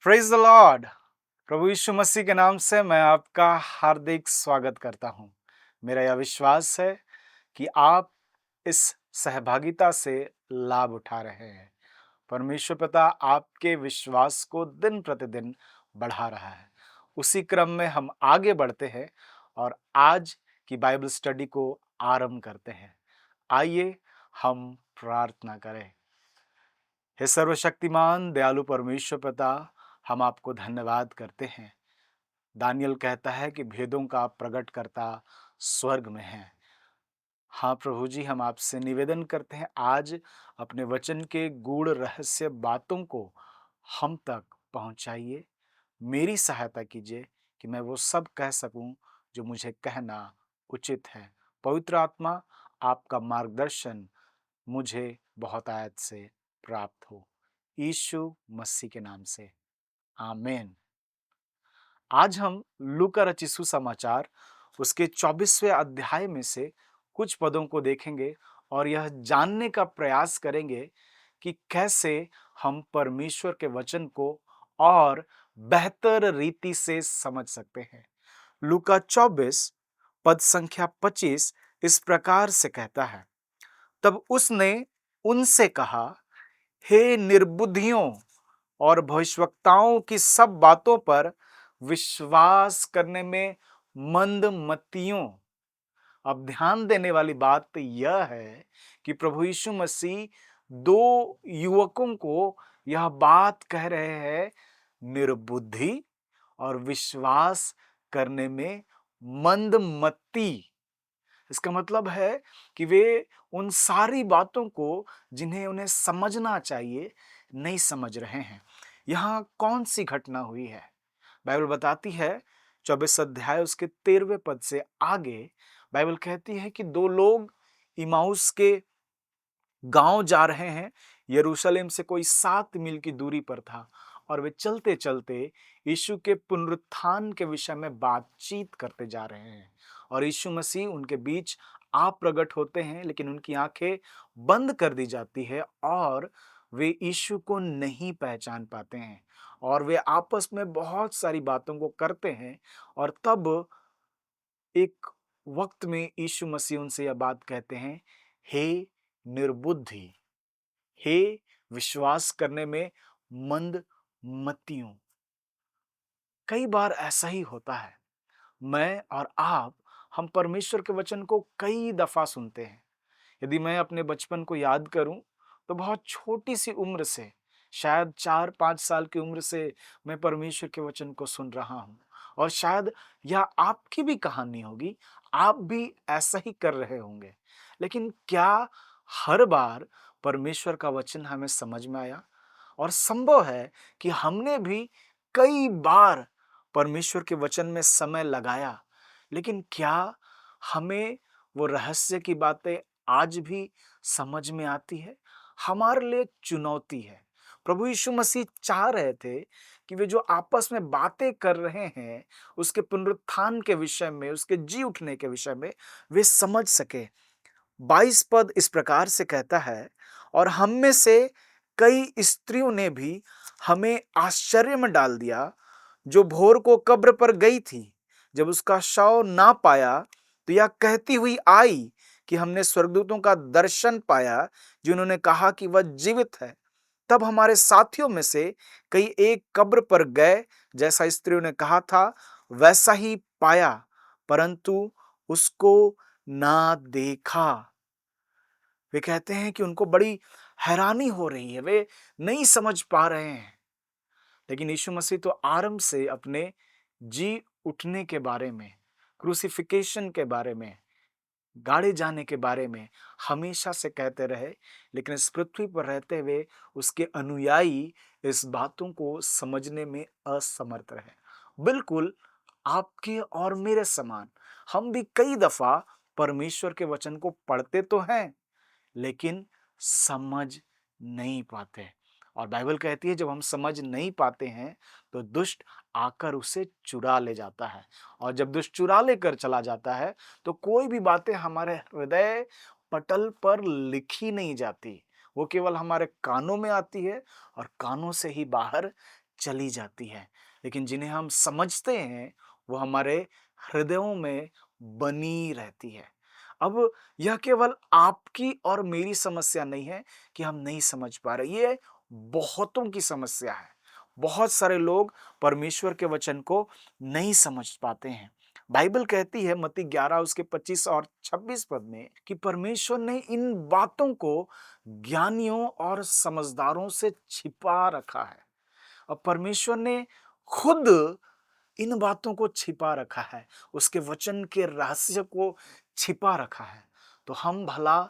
Praise the Lord. प्रभु यीशु मसीह के नाम से मैं आपका हार्दिक स्वागत करता हूं। मेरा यह विश्वास है कि आप इस सहभागिता से लाभ उठा रहे हैं। परमेश्वर पिता आपके विश्वास को दिन प्रतिदिन बढ़ा रहा है। उसी क्रम में हम आगे बढ़ते हैं और आज की बाइबल स्टडी को आरंभ करते हैं। आइए हम प्रार्थना करें। हे सर्वशक्तिमान दयालु परमेश्वर पिता, हम आपको धन्यवाद करते हैं। दानियल कहता है कि भेदों का प्रकट करता स्वर्ग में है। हाँ प्रभु जी, हम आपसे निवेदन करते हैं, आज अपने वचन के गूढ़ रहस्य बातों को हम तक पहुंचाइए। मेरी सहायता कीजिए कि मैं वो सब कह सकूं जो मुझे कहना उचित है। पवित्र आत्मा, आपका मार्गदर्शन मुझे बहुत आयत से प्राप्त हो। यीशु मसीह के नाम से आमीन। आज हम लूका रचित सुसमाचार उसके 24वें अध्याय में से कुछ पदों को देखेंगे और यह जानने का प्रयास करेंगे कि कैसे हम परमेश्वर के वचन को और बेहतर रीति से समझ सकते हैं। लूका 24 पद संख्या 25 इस प्रकार से कहता है, तब उसने उनसे कहा, हे निर्बुद्धियों और भविष्यवक्ताओं की सब बातों पर विश्वास करने में मंदमतियों। अब ध्यान देने वाली बात यह है कि प्रभु यीशु मसीह दो युवकों को यह बात कह रहे हैं, निर्बुद्धि और विश्वास करने में मंदमती। इसका मतलब है कि वे उन सारी बातों को जिन्हें उन्हें समझना चाहिए नहीं समझ रहे हैं। यहाँ कौन सी घटना हुई है? बाइबल बताती है 24 अध्याय उसके 13वें पद से आगे बाइबल कहती है कि दो लोग इमाउस के गांव जा रहे हैं। यरूशलेम से कोई 7 मील की दूरी पर था और वे चलते चलते यीशु के पुनरुत्थान के विषय में बातचीत करते जा रहे हैं और यीशु मसीह उनके बीच आप प्रकट होते हैं, लेकिन उनकी आंखें बंद कर दी जाती है और वे यीशु को नहीं पहचान पाते हैं और वे आपस में बहुत सारी बातों को करते हैं। और तब एक वक्त में यीशु मसीह उनसे यह बात कहते हैं, हे निर्बुद्धि, हे विश्वास करने में मंद मतियों। कई बार ऐसा ही होता है। मैं और आप, हम परमेश्वर के वचन को कई दफा सुनते हैं। यदि मैं अपने बचपन को याद करूं तो बहुत छोटी सी उम्र से, शायद 4-5 साल की उम्र से मैं परमेश्वर के वचन को सुन रहा हूं और शायद यह आपकी भी कहानी होगी, आप भी ऐसा ही कर रहे होंगे। लेकिन क्या हर बार परमेश्वर का वचन हमें समझ में आया? और संभव है कि हमने भी कई बार परमेश्वर के वचन में समय लगाया, लेकिन क्या हमें वो रहस्य की बातें आज भी समझ में आती है? हमारे लिए चुनौती है। प्रभु यीशु मसीह चाह रहे थे कि वे जो आपस में बातें कर रहे हैं, उसके पुनरुत्थान के विषय में, उसके जी उठने के विषय में वे समझ सके। 22 पद इस प्रकार से कहता है, और हम में से कई स्त्रियों ने भी हमें आश्चर्य में डाल दिया, जो भोर को कब्र पर गई थी। जब उसका शव ना पाया तो यह कहती हुई आई कि हमने स्वर्गदूतों का दर्शन पाया, जिन्होंने कहा कि वह जीवित है। तब हमारे साथियों में से कई एक कब्र पर गए, जैसा स्त्रियों ने कहा था वैसा ही पाया, परंतु उसको ना देखा। वे कहते हैं कि उनको बड़ी हैरानी हो रही है, वे नहीं समझ पा रहे हैं। लेकिन यीशु मसीह तो आरंभ से अपने जी उठने के बारे में, क्रूसिफिकेशन के बारे में, गाड़े जाने के बारे में हमेशा से कहते रहे, लेकिन इस पृथ्वी पर रहते हुए उसके अनुयायी इस बातों को समझने में असमर्थ रहे। बिल्कुल आपके और मेरे समान हम भी कई दफा परमेश्वर के वचन को पढ़ते तो हैं, लेकिन समझ नहीं पाते। और बाइबल कहती है जब हम समझ नहीं पाते हैं तो दुष्ट आकर उसे चुरा ले जाता है, और जब दुष्ट चुरा लेकर चला जाता है तो कोई भी बातें हमारे हृदय पटल पर लिखी नहीं जाती, वो केवल हमारे कानों में आती है और कानों से ही बाहर चली जाती है, लेकिन जिन्हें हम समझते हैं वो हमारे हृदयों में बनी रहती है। अब यह केवल आपकी और मेरी समस्या नहीं है कि हम नहीं समझ पा रहे, ये बहुतों की समस्या है। बहुत सारे लोग परमेश्वर के वचन को नहीं समझ पाते हैं। बाइबल कहती है मत्ती 11 उसके 25 और 26 पद में कि परमेश्वर ने इन बातों को ज्ञानियों और समझदारों से छिपा रखा है। और परमेश्वर ने खुद इन बातों को छिपा रखा है, उसके वचन के रहस्य को छिपा रखा है। तो हम भला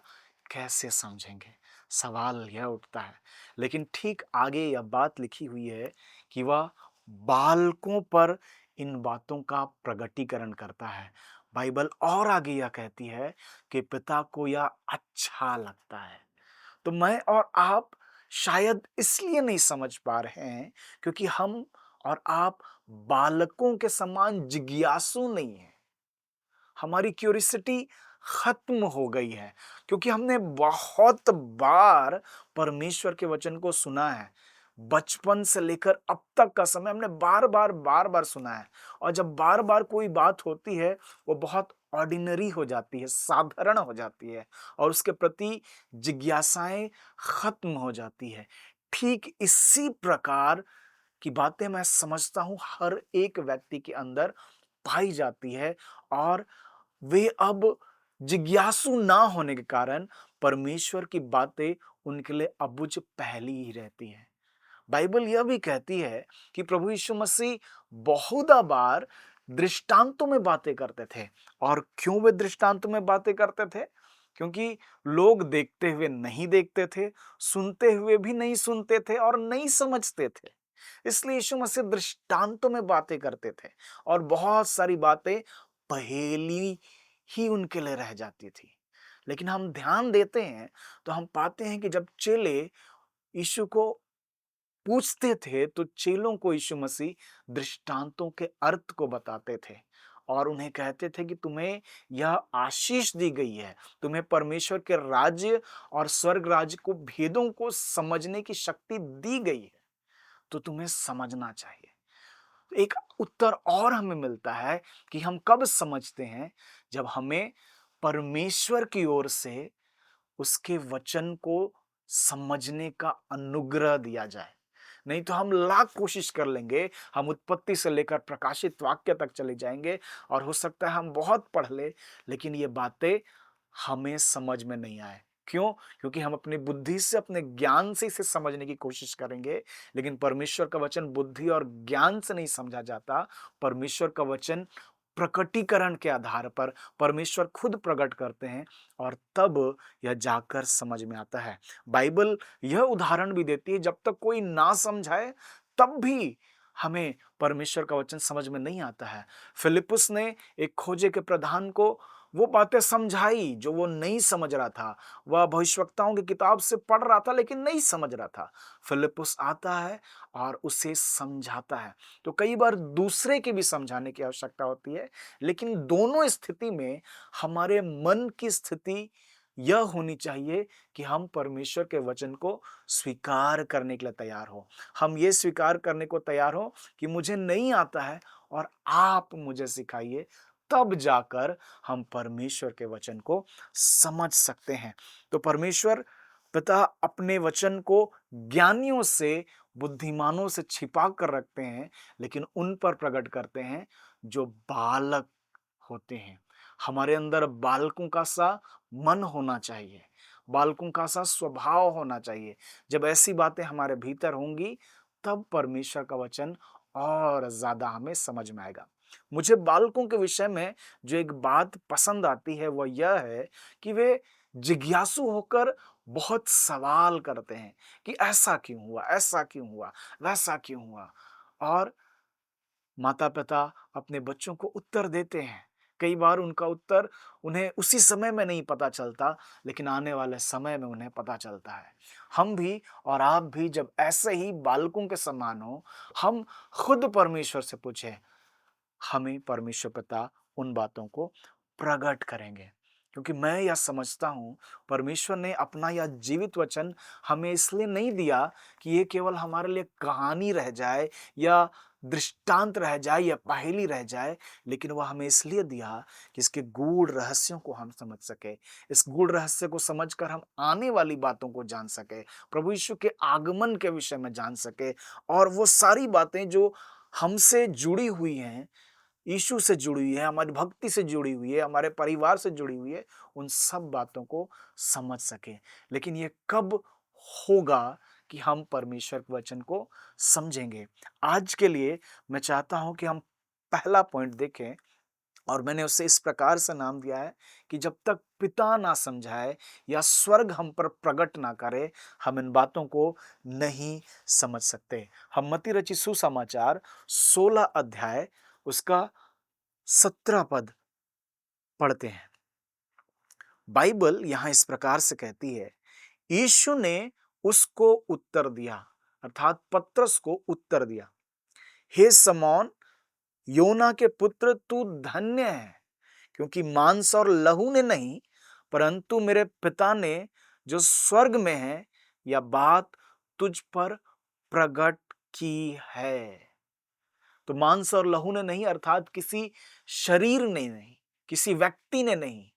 कैसे समझेंगे? सवाल यह उठता है। लेकिन ठीक आगे यह बात लिखी हुई है कि वह बालकों पर इन बातों का प्रगटीकरण करता है। बाइबल और आगे यह कहती है कि पिता को यह अच्छा लगता है। तो मैं और आप शायद इसलिए नहीं समझ पा रहे हैं क्योंकि हम और आप बालकों के समान जिज्ञासु नहीं हैं। हमारी क्यूरियोसिटी खत्म हो गई है क्योंकि हमने बहुत बार परमेश्वर के वचन को सुना है। बचपन से लेकर अब तक का समय हमने बार बार सुना है। और जब बार बार कोई बात होती है वो बहुत ऑर्डिनरी हो जाती है, साधारण हो जाती है और उसके प्रति जिज्ञासाएं खत्म हो जाती है। ठीक इसी प्रकार की बातें मैं समझता हूं हर एक व्यक्ति के अंदर पाई जाती है और वे अब जिज्ञासु ना होने के कारण परमेश्वर की बातें उनके लिए अबुझ पहेली ही रहती हैं। बाइबल यह भी कहती है कि प्रभु यीशु मसीह बहुधा बार दृष्टांतों में बातें करते थे। और क्यों वे दृष्टांतों में बातें करते थे? क्योंकि लोग देखते हुए नहीं देखते थे, सुनते हुए भी नहीं सुनते थे और नहीं समझते थे। इसलिए यीशु मसीह दृष्टांतों में बातें करते थे और बहुत सारी बातें पहेली ही उनके लिए रह जाती थी। लेकिन हम ध्यान देते हैं तो हम पाते हैं कि जब चेले यीशु को पूछते थे तो चेलों को यीशु मसीह दृष्टांतों के अर्थ को बताते थे और उन्हें कहते थे कि तुम्हें यह आशीष दी गई है, तुम्हें परमेश्वर के राज्य और स्वर्ग राज्य को भेदों को समझने की शक्ति दी गई है, तो तुम्हें समझना चाहिए। एक उत्तर और हमें मिलता है कि हम कब समझते हैं, जब हमें परमेश्वर की ओर से उसके वचन को समझने का अनुग्रह दिया जाए। नहीं तो हम लाख कोशिश कर लेंगे, हम उत्पत्ति से लेकर प्रकाशित वाक्य तक चले जाएंगे और हो सकता है हम बहुत पढ़ ले, लेकिन ये बातें हमें समझ में नहीं आए। क्यों? क्योंकि हम अपनी बुद्धि से, अपने ज्ञान से इसे समझने की कोशिश करेंगे, लेकिन परमेश्वर का वचन बुद्धि और ज्ञान से नहीं समझा जाता। परमेश्वर का वचन प्रकटीकरण के आधार पर परमेश्वर खुद प्रकट करते हैं और तब यह जाकर समझ में आता है। बाइबल यह उदाहरण भी देती है, जब तक कोई ना समझाए तब भी हमें परमेश्वर का वचन समझ में नहीं आता है। फिलिप्पुस ने एक खोजे के प्रधान को वो बातें समझाई जो वो नहीं समझ रहा था। वह भविष्यवक्ताओं की किताब से पढ़ रहा था लेकिन नहीं समझ रहा था। फिलिप्पुस आता है और उसे समझाता है। तो कई बार दूसरे के भी समझाने की आवश्यकता होती है, लेकिन दोनों स्थिति में हमारे मन की स्थिति यह होनी चाहिए कि हम परमेश्वर के वचन को स्वीकार करने के लिए तैयार हो। हम ये स्वीकार करने को तैयार हो कि मुझे नहीं आता है और आप मुझे सिखाइए, तब जाकर हम परमेश्वर के वचन को समझ सकते हैं। तो परमेश्वर पिता अपने वचन को ज्ञानियों से, बुद्धिमानों से छिपा कर रखते हैं, लेकिन उन पर प्रकट करते हैं जो बालक होते हैं। हमारे अंदर बालकों का सा मन होना चाहिए, बालकों का सा स्वभाव होना चाहिए। जब ऐसी बातें हमारे भीतर होंगी, तब परमेश्वर का वचन और ज्यादा हमें समझ में आएगा। मुझे बालकों के विषय में जो एक बात पसंद आती है वह यह है कि वे जिज्ञासु होकर बहुत सवाल करते हैं कि ऐसा क्यों हुआ, ऐसा क्यों हुआ, वैसा क्यों हुआ। और माता पिता अपने बच्चों को उत्तर देते हैं। कई बार उनका उत्तर उन्हें उसी समय में नहीं पता चलता, लेकिन आने वाले समय में उन्हें पता चलता है। हम भी और आप भी जब ऐसे ही बालकों के समान हो, हम खुद परमेश्वर से पूछें, हमें परमेश्वर पिता उन बातों को प्रकट करेंगे। क्योंकि मैं यह समझता हूँ परमेश्वर ने अपना यह जीवित वचन हमें इसलिए नहीं दिया कि ये केवल हमारे लिए कहानी रह जाए या दृष्टांत रह जाए या पहेली रह जाए, लेकिन वह हमें इसलिए दिया कि इसके गूढ़ रहस्यों को हम समझ सके, इस गूढ़ रहस्य को समझकर हम आने वाली बातों को जान सके, प्रभु यीशु के आगमन के विषय में जान सके, और वो सारी बातें जो हमसे जुड़ी हुई हैं, यीशु से जुड़ी हुई है, हमारी भक्ति से जुड़ी हुई है, हमारे परिवार से जुड़ी हुई है, उन सब बातों को समझ सकें। लेकिन ये कब होगा कि हम परमेश्वर के वचन को समझेंगे? आज के लिए मैं चाहता हूं कि हम पहला पॉइंट देखें, और मैंने उसे इस प्रकार से नाम दिया है कि जब तक पिता ना समझाए या स्वर्ग हम पर प्रकट ना करे, हम इन बातों को नहीं समझ सकते। हम मत्ती रचित सुसमाचार 16 अध्याय उसका 17 पद पढ़ते हैं। बाइबल यहां इस प्रकार से कहती है, यीशु ने उसको उत्तर दिया, अर्थात पतरस को उत्तर दिया, हे समौन, योना के पुत्र, तू धन्य है, क्योंकि मांस और लहू ने नहीं, परंतु मेरे पिता ने जो स्वर्ग में है, यह बात तुझ पर प्रकट की है। तो मांस और लहू ने नहीं, अर्थात किसी शरीर ने नहीं, किसी व्यक्ति ने नहीं,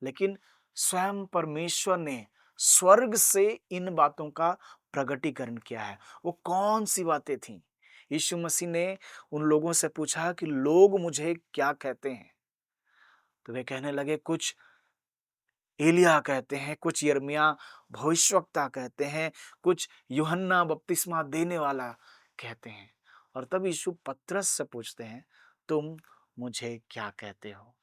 लेकिन स्वयं परमेश्वर ने स्वर्ग से इन बातों का प्रकटीकरण किया है। वो कौन सी बातें थीं? यीशु मसीह ने उन लोगों से पूछा कि लोग मुझे क्या कहते हैं? तो वे कहने लगे, कुछ एलिया कहते हैं, कुछ यिर्मयाह भविष्यवक्ता कहते हैं, कुछ यूहन्ना बपतिस्मा देने वाला कहते हैं। और तब यीशु पतरस से पूछते हैं, तुम मुझे क्या कहते हो?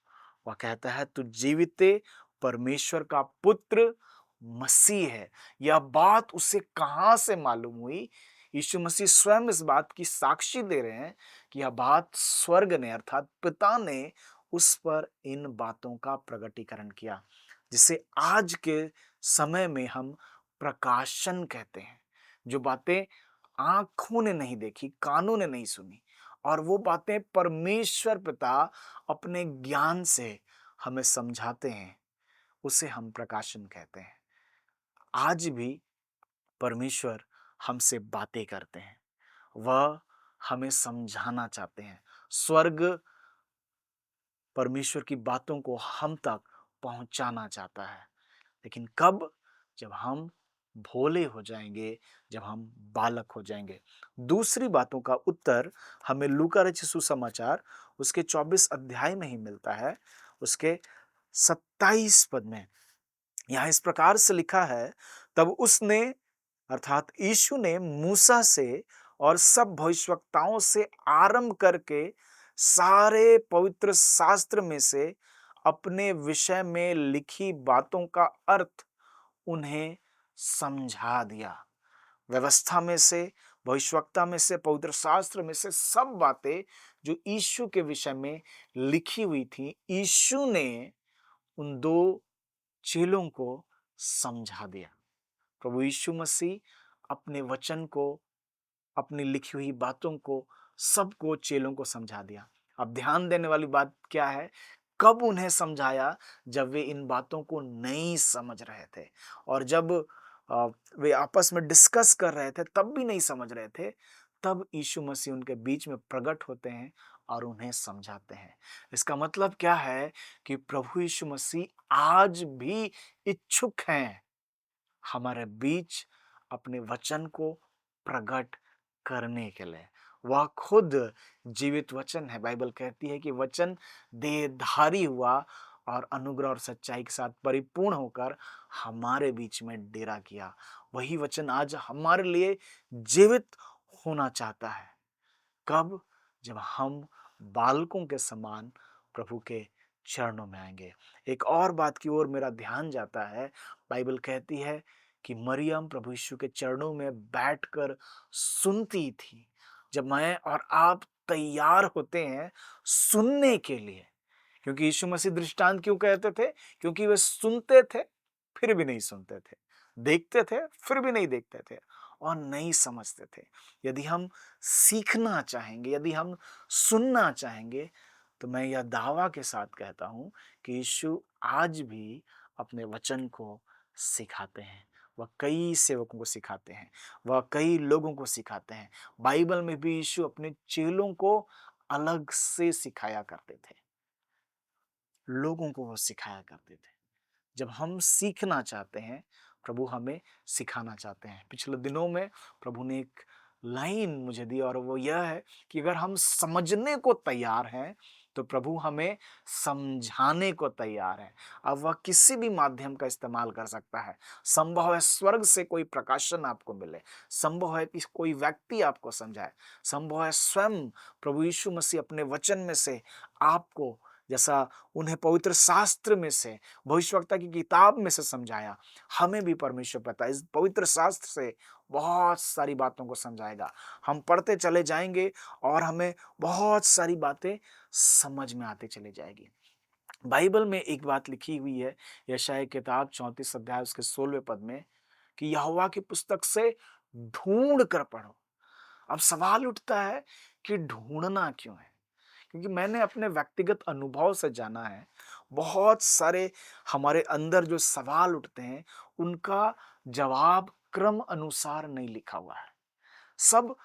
वह कहता है, तू जीवित परमेश्वर का पुत्र मसीह है। यह बात उसे कहां से मालूम हुई? यीशु मसीह स्वयं इस बात की साक्षी दे रहे हैं कि यह बात स्वर्ग ने, अर्थात पिता ने उस पर इन बातों का प्रकटीकरण किया, जिसे आज के समय में हम प्रकाशन कहते हैं। जो बातें आंखों ने नहीं देखी, कानों ने नहीं सुनी, और वो बातें परमेश्वर पिता अपने ज्ञान से हमें समझाते हैं, उसे हम प्रकाशन कहते हैं। आज भी परमेश्वर हमसे बातें करते हैं, वह हमें समझाना चाहते हैं। स्वर्ग परमेश्वर की बातों को हम तक पहुंचाना चाहता है, लेकिन कब? जब हम भोले हो जाएंगे, जब हम बालक हो जाएंगे। दूसरी बातों का उत्तर हमें लूका रचित सुसमाचार उसके 24 अध्याय में ही मिलता है, उसके 27 पद में। यहां इस प्रकार से लिखा है, तब उसने, अर्थात यीशु ने मूसा से और सब भविष्यवक्ताओं से आरंभ करके सारे पवित्र शास्त्र में से अपने विषय में लिखी बातों का अर्थ उन्हें समझा दिया। व्यवस्था में से, भविष्यवक्ता में से, पवित्र शास्त्र में से सब बातें जो यीशु के विषय में लिखी हुई थी, यीशु ने उन दो चेलों को समझा दिया। प्रभु यीशु मसीह अपने वचन को, अपनी लिखी हुई बातों को, सबको चेलों को समझा दिया। अब ध्यान देने वाली बात क्या है? कब उन्हें समझाया? जब वे इन बातों को नहीं समझ रहे थे, और जब वे आपस में डिस्कस कर रहे थे तब भी नहीं समझ रहे थे, तब यीशु मसीह उनके बीच में प्रकट होते हैं और उन्हें समझाते हैं। इसका मतलब क्या है? कि प्रभु यीशु मसीह आज भी इच्छुक हैं हमारे बीच अपने वचन को प्रकट करने के लिए। वह खुद जीवित वचन है। बाइबल कहती है कि वचन देहधारी हुआ और अनुग्रह और सच्चाई के साथ परिपूर्ण होकर हमारे बीच में डेरा किया। वही वचन आज हमारे लिए जीवित होना चाहता है। कब? जब हम बालकों के समान प्रभु के चरणों में आएंगे। एक और बात की ओर मेरा ध्यान जाता है। बाइबल कहती है कि मरियम प्रभु यीशु के चरणों में बैठकर सुनती थी। जब मैं और आप तैयार होते हैं सुनने के लिए, क्योंकि यीशु मसीह दृष्टांत क्यों कहते थे? क्योंकि वे सुनते थे फिर भी नहीं सुनते थे, देखते थे फिर भी नहीं देखते थे, और नहीं समझते थे। यदि हम सीखना चाहेंगे, यदि हम सुनना चाहेंगे, तो मैं यह दावा के साथ कहता हूँ कि यीशु आज भी अपने वचन को सिखाते हैं। वह कई सेवकों को सिखाते हैं, वह कई लोगों को सिखाते हैं। बाइबल में भी यीशु अपने चेलों को अलग से सिखाया करते थे, लोगों को वो सिखाया करते थे। जब हम सीखना चाहते हैं, प्रभु हमें सिखाना चाहते हैं। पिछले दिनों में प्रभु ने एक लाइन मुझे दी और वो यह है कि अगर हम समझने को तैयार हैं, तो प्रभु हमें समझाने को तैयार है। अब वह किसी भी माध्यम का इस्तेमाल कर सकता है। संभव है स्वर्ग से कोई प्रकाशन आपको मिले, संभव है कि कोई व्यक्ति आपको समझाए, संभव है स्वयं प्रभु यीशु मसीह अपने वचन में से आपको, जैसा उन्हें पवित्र शास्त्र में से, भविष्यवक्ता की किताब में से समझाया, हमें भी परमेश्वर पता है इस पवित्र शास्त्र से बहुत सारी बातों को समझाएगा। हम पढ़ते चले जाएंगे और हमें बहुत सारी बातें समझ में आती चली जाएगी। बाइबल में एक बात लिखी हुई है, यशायाह की किताब 34 अध्याय उसके 16वें पद में, कि यहोवा की पुस्तक से ढूंढ कर पढ़ो। अब सवाल उठता है कि ढूंढना क्यों है? क्योंकि मैंने अपने व्यक्तिगत अनुभव से जाना है, बहुत सारे हमारे अंदर जो सवाल उठते हैं, उनका जवाब क्रम अनुसार नहीं लिखा हुआ है। सब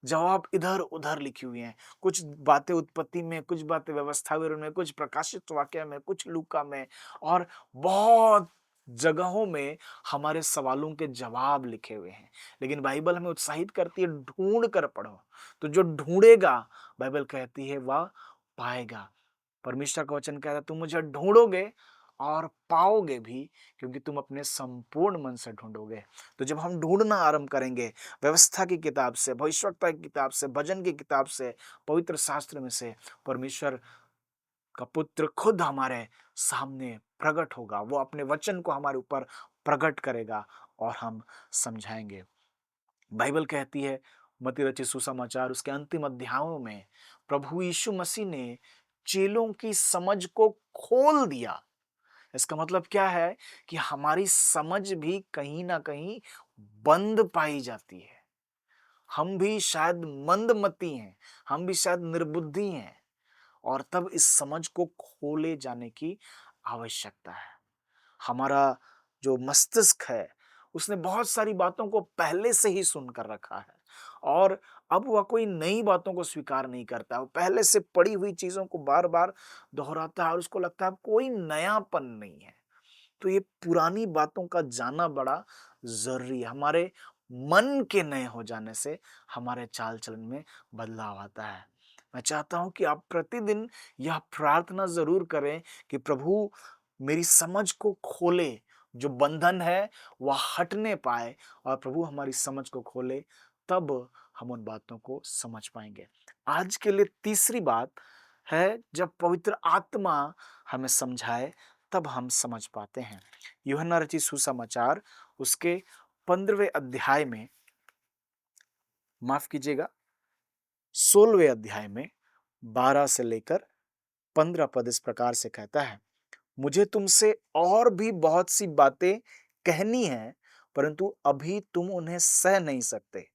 जवाब इधर-उधर लिखी हुई हैं। कुछ बातें उत्पत्ति में, कुछ बातें व्यवस्था विवरण में, कुछ प्रकाशित वाक्य में, कुछ लूका में, और बहुत जगहों में हमारे सवालों के जवाब लिखे हुए हैं। लेकिन बाइबल हमें उत्साहित करती है, ढूंढ कर पढ़ो। तो जो ढूंढेगा, बाइबल कहती है, वह पाएगा। परमेश्वर का वचन कहता है, तुम मुझे ढूंढोगे और पाओगे भी, क्योंकि तुम अपने संपूर्ण मन से ढूंढोगे। तो जब हम ढूंढना आरंभ करेंगे, व्यवस्था की किताब से, भविष्यवक्ता की किताब से, भजन की किताब से, पवित्र शास्त्र में से, परमेश्वर का पुत्र खुद हमारे सामने प्रकट होगा। वो अपने वचन को हमारे ऊपर प्रकट करेगा और हम समझाएंगे। बाइबल कहती है, मत्ती रचित सुसमाचार उसके अंतिम अध्यायों में, प्रभु यीशु मसीह ने चेलों की समझ को खोल दिया। इसका मतलब क्या है कि हमारी समझ भी कहीं ना कहीं बंद पाई जाती है। हम भी शायद मंदमती हैं, हम भी शायद निर्बुद्धि हैं, और तब इस समझ को खोले जाने की आवश्यकता है। हमारा जो मस्तिष्क है, उसने बहुत सारी बातों को पहले से ही सुन कर रखा है, और अब वह कोई नई बातों को स्वीकार नहीं करता। वो पहले से पड़ी हुई चीजों को बार बार दोहराता है और उसको लगता है कोई नयापन नहीं है। तो ये पुरानी बातों का जानना बड़ा जरूरी है। हमारे मन के नए हो जाने से हमारे चाल चलन में बदलाव आता है। मैं चाहता हूं कि आप प्रतिदिन यह प्रार्थना जरूर करें कि प्रभु मेरी समझ को खोले, जो बंधन है वह हटने पाए, और प्रभु हमारी समझ को खोले, तब हम उन बातों को समझ पाएंगे। आज के लिए तीसरी बात है, जब पवित्र आत्मा हमें समझाए, तब हम समझ पाते हैं। यूहन्ना रचित सुसमाचार उसके 15वें अध्याय में, माफ कीजिएगा, 16वें अध्याय में 12 से लेकर 15 पद इस प्रकार से कहता है, मुझे तुमसे और भी बहुत सी बातें कहनी है, परंतु अभी तुम उन्हें सह नहीं सकते।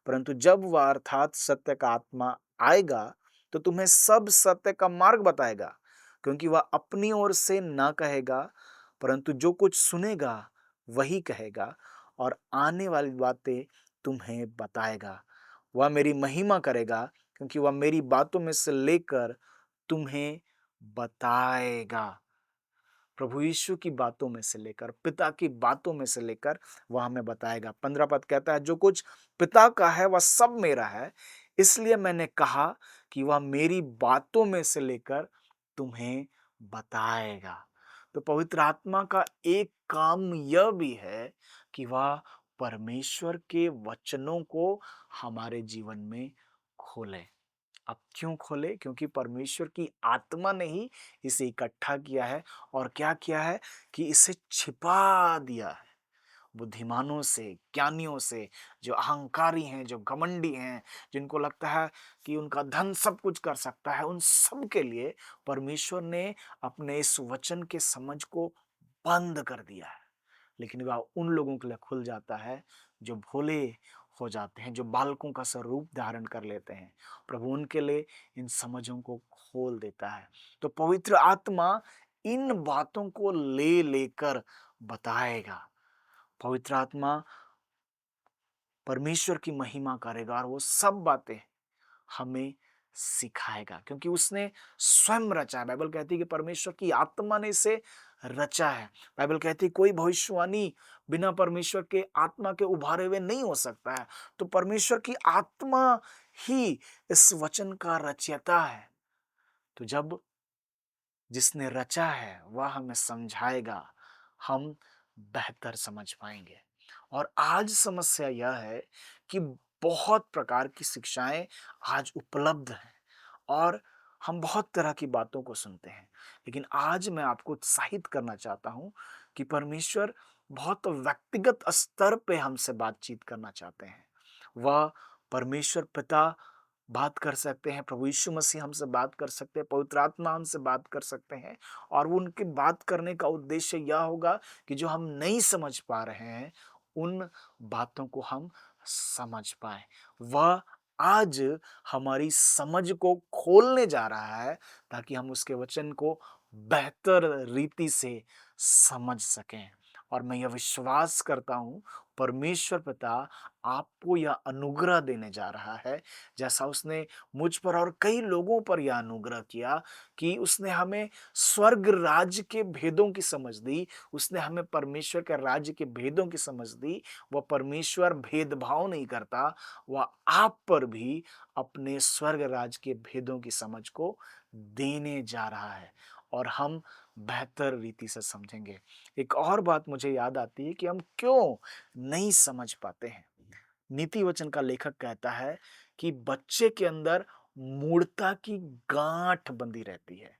परंतु जब वह अर्थात सत्य का आत्मा आएगा, तो तुम्हें सब सत्य का मार्ग बताएगा, क्योंकि वह अपनी ओर से ना कहेगा, परंतु जो कुछ सुनेगा वही कहेगा, और आने वाली बातें तुम्हें बताएगा। वह मेरी महिमा करेगा, क्योंकि वह मेरी बातों में से लेकर तुम्हें बताएगा। प्रभु यीशु की बातों में से लेकर, पिता की बातों में से लेकर वह हमें बताएगा। 15 पद कहता है, जो कुछ पिता का है वह सब मेरा है, इसलिए मैंने कहा कि वह मेरी बातों में से लेकर तुम्हें बताएगा। तो पवित्र आत्मा का एक काम यह भी है कि वह परमेश्वर के वचनों को हमारे जीवन में खोले। अब क्यों खोले? क्योंकि परमेश्वर की आत्मा ने ही इसे इकट्ठा किया है, और क्या किया है कि इसे छिपा दिया है बुद्धिमानों से, ज्ञानियों से, जो अहंकारी हैं, जो घमंडी हैं, जिनको लगता है कि उनका धन सब कुछ कर सकता है, उन सब के लिए परमेश्वर ने अपने इस वचन के समझ को बंद कर दिया है। लेकिन वह उन लोगों के लिए खुल जाता है जो भोले हो जाते हैं, जो बालकों का स्वरूप धारण कर लेते हैं। प्रभु उनके लिए इन समझों को खोल देता है। तो पवित्र आत्मा इन बातों को ले लेकर बताएगा। पवित्र आत्मा परमेश्वर की महिमा करेगा और वो सब बातें हमें सिखाएगा, क्योंकि उसने स्वयं रचा है। बाइबल कहती है कि परमेश्वर की आत्मा ने इसे रचा है। बाइबल कहती है कोई भविष्यवाणी बिना परमेश्वर के आत्मा के उभारे हुए नहीं हो सकता है। तो परमेश्वर की आत्मा ही इस वचन का रचयिता है। तो जब जिसने रचा है वह हमें समझाएगा, हम बेहतर समझ पाएंगे। और आज समस्या यह है कि बहुत प्रकार की शिक्षाएं आज उपलब्ध हैं और हम बहुत तरह की बातों को सुनते हैं। लेकिन आज मैं आपको उत्साहित करना चाहता हूं कि परमेश्वर बहुत व्यक्तिगत स्तर पे हमसे बातचीत करना चाहते हैं। वह परमेश्वर पिता बात कर सकते हैं, प्रभु यीशु मसीह हमसे बात कर सकते हैं, पवित्र आत्मा हमसे बात कर सकते हैं। और उनकी बात करने का उद्देश्य यह होगा कि जो हम नहीं समझ पा रहे हैं उन बातों को हम समझ पाए। वह आज हमारी समझ को खोलने जा रहा है ताकि हम उसके वचन को बेहतर रीति से समझ सकें। और मैं यह विश्वास करता हूं परमेश्वर पिता आपको यह अनुग्रह देने जा रहा है, जैसा उसने मुझ पर और कई लोगों पर यह अनुग्रह किया कि उसने हमें स्वर्ग राज्य के भेदों की समझ दी। उसने हमें परमेश्वर के राज्य के भेदों की समझ दी। वह परमेश्वर भेदभाव नहीं करता, वह आप पर भी अपने स्वर्ग राज्य के भेदों की समझ को देने जा रहा है और हम बेहतर रीति से समझेंगे। एक और बात मुझे याद आती है कि हम क्यों नहीं समझ पाते हैं। नीति वचन का लेखक कहता है कि बच्चे के अंदर मूढ़ता की गांठ बंधी रहती है।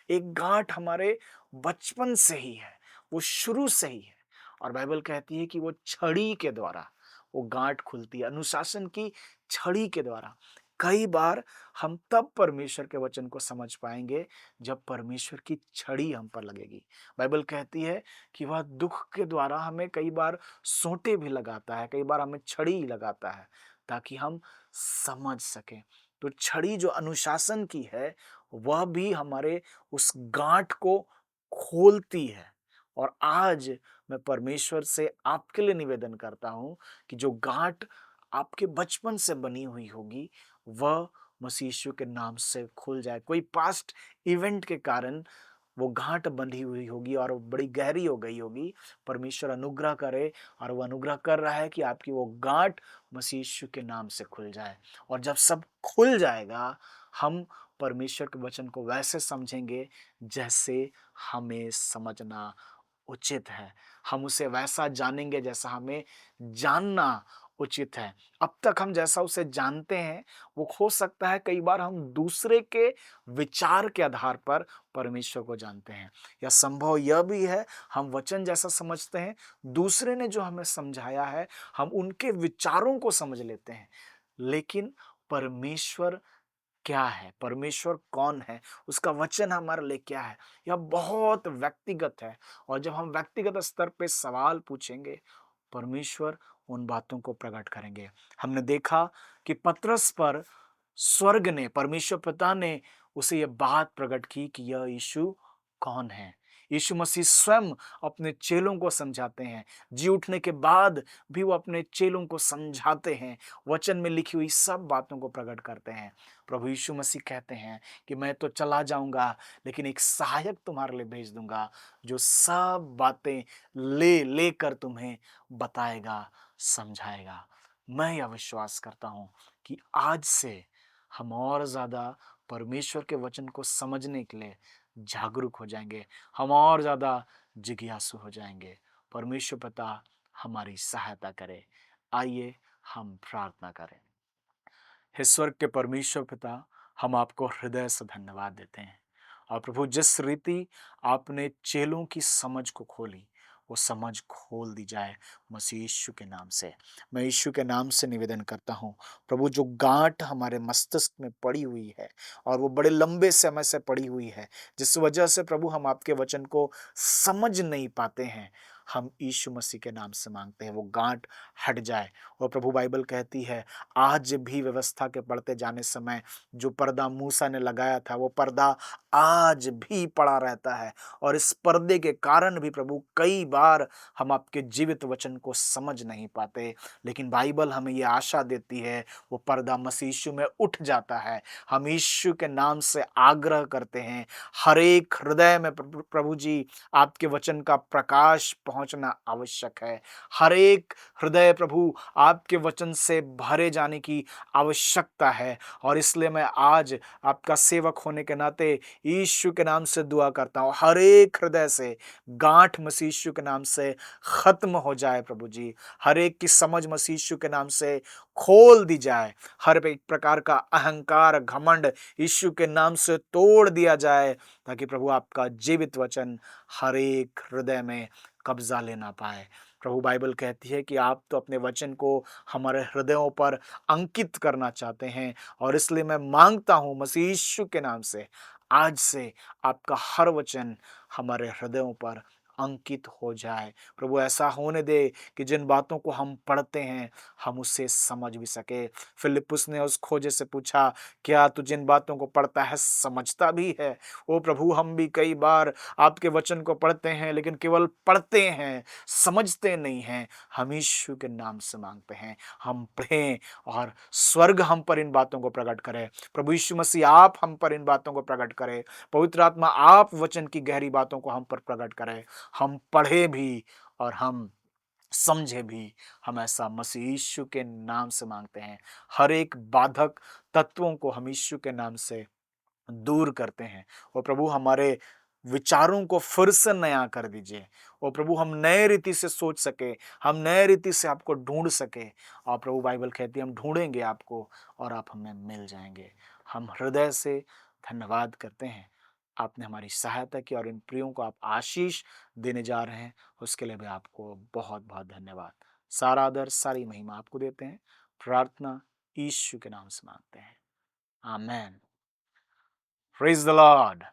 एक गांठ हमारे बचपन से ही है, वो शुरू से ही है। और बाइबल कहती है कि वो छड़ी के द्वारा वो गांठ खुलती है, अनुशासन की छड़ी के द्वारा। कई बार हम तब परमेश्वर के वचन को समझ पाएंगे जब परमेश्वर की छड़ी हम पर लगेगी। बाइबल कहती है कि वह दुख के द्वारा हमें कई बार सोंटे भी लगाता है, कई बार हमें छड़ी लगाता है ताकि हम समझ सकें। तो छड़ी जो अनुशासन की है वह भी हमारे उस गांठ को खोलती है। और आज मैं परमेश्वर से आपके लिए निवेदन करता हूं कि जो गांठ आपके बचपन से बनी हुई होगी वह मसीह यीशु के नाम से खुल जाए। कोई पास्ट इवेंट के कारण वो गांठ बंधी हुई होगी और वो बड़ी गहरी हो गई होगी। परमेश्वर अनुग्रह करे और वो अनुग्रह कर रहा है कि आपकी वो गांठ मसीह यीशु के नाम से खुल जाए। और जब सब खुल जाएगा हम परमेश्वर के वचन को वैसे समझेंगे जैसे हमें समझना उचित है। हम उसे वैसा जानेंगे जैसा हमें जानना उचित है। अब तक हम जैसा उसे जानते हैं वो हो सकता है कई बार हम दूसरे के विचार के आधार पर परमेश्वर को जानते हैं, या संभव यह भी है हम वचन जैसा समझते हैं, दूसरे ने जो हमें समझाया है हम उनके विचारों को समझ लेते हैं। लेकिन परमेश्वर क्या है, परमेश्वर कौन है, उसका वचन हमारे लिए क्या है, यह बहुत व्यक्तिगत है। और जब हम व्यक्तिगत स्तर पे सवाल पूछेंगे परमेश्वर उन बातों को प्रकट करेंगे। हमने देखा कि पतरस पर स्वर्ग ने, परमेश्वर पिता ने उसे यह बात प्रकट की कि यह यीशु कौन है। यीशु मसीह स्वयं अपने चेलों को समझाते हैं, जी उठने के बाद भी वो अपने चेलों को समझाते हैं, वचन में लिखी हुई सब बातों को प्रकट करते हैं। प्रभु यीशु मसीह कहते हैं कि मैं तो चला जाऊंगा लेकिन एक सहायक तुम्हारे लिए भेज दूंगा जो सब बातें ले लेकर तुम्हें बताएगा, समझाएगा। मैं यह विश्वास करता हूं कि आज से हम और ज्यादा परमेश्वर के वचन को समझने के लिए जागरूक हो जाएंगे, हम और ज्यादा जिज्ञासु हो जाएंगे। परमेश्वर पिता हमारी सहायता करे। आइए हम प्रार्थना करें। हे स्वर्ग के परमेश्वर पिता, हम आपको हृदय से धन्यवाद देते हैं। और प्रभु जिस रीति आपने चेलों की समझ को खोली वो समझ खोल दी जाए मसीह यीशु के नाम से। मैं यीशु के नाम से निवेदन करता हूँ प्रभु, जो गांठ हमारे मस्तिष्क में पड़ी हुई है और वो बड़े लंबे समय से पड़ी हुई है जिस वजह से प्रभु हम आपके वचन को समझ नहीं पाते हैं, हम यीशु मसीह के नाम से मांगते हैं, वो गांठ हट जाए। और प्रभु बाइबल कहती है, आज भी व्यवस्था के पढ़ते जाने समय जो पर्दा मूसा ने लगाया था, वो पर्दा आज भी पड़ा रहता है। और इस पर्दे के कारण भी प्रभु कई बार हम आपके जीवित वचन को समझ नहीं पाते, लेकिन बाइबल हमें ये आशा देती है, वो पर्दा मसीह यीशु में उठ जाता है। हम यीशु के नाम से आग्रह करते हैं, हर एक हृदय में प्रभु जी आपके वचन का प्रकाश पहुंचना आवश्यक है। हर एक हृदय प्रभु आपके वचन से भरे जाने की आवश्यकता है। और इसलिए मैं आज आपका सेवक होने के नाते यीशु के नाम से दुआ करता हूँ, हर एक हृदय से गांठ मसीह यीशु के नाम से खत्म हो जाए प्रभु जी। हर एक की समझ मसीह यीशु के नाम से खोल दी जाए। हर एक प्रकार का अहंकार, घमंड यीशु के नाम से तोड़ दिया जाए, ताकि प्रभु आपका जीवित वचन हर एक हृदय में कब्जा लेना पाए। प्रभु बाइबल कहती है कि आप तो अपने वचन को हमारे हृदयों पर अंकित करना चाहते हैं, और इसलिए मैं मांगता हूं मसीह यीशु के नाम से, आज से आपका हर वचन हमारे हृदयों पर अंकित हो जाए। प्रभु ऐसा होने दे कि जिन बातों को हम पढ़ते हैं हम उससे समझ भी सके। फिलिप्पुस ने उस खोजे से पूछा, क्या तू जिन बातों को पढ़ता है समझता भी है? ओ प्रभु, हम भी कई बार आपके वचन को पढ़ते हैं, लेकिन केवल पढ़ते हैं, समझते नहीं हैं। हम यीशु के नाम से मांगते हैं, हम पढ़ें और स्वर्ग हम पर इन बातों को प्रकट करे। प्रभु यीशु मसीह, आप हम पर इन बातों को प्रकट करें। पवित्र आत्मा, आप वचन की गहरी बातों को हम पर प्रकट करें। हम पढ़े भी और हम समझे भी। हम ऐसा मसीह यीशु के नाम से मांगते हैं। हर एक बाधक तत्वों को हम यीशु के नाम से दूर करते हैं। और प्रभु, हमारे विचारों को फिर से नया कर दीजिए। और प्रभु, हम नए रीति से सोच सके, हम नए रीति से आपको ढूंढ सके। और प्रभु बाइबल कहती है, हम ढूंढेंगे आपको और आप हमें मिल जाएंगे। हम हृदय से धन्यवाद करते हैं, आपने हमारी सहायता की और इन प्रियों को आप आशीष देने जा रहे हैं, उसके लिए भी आपको बहुत बहुत धन्यवाद। सारा आदर, सारी महिमा आपको देते हैं। प्रार्थना यीशु के नाम से मांगते हैं, आमेन। Praise the Lord.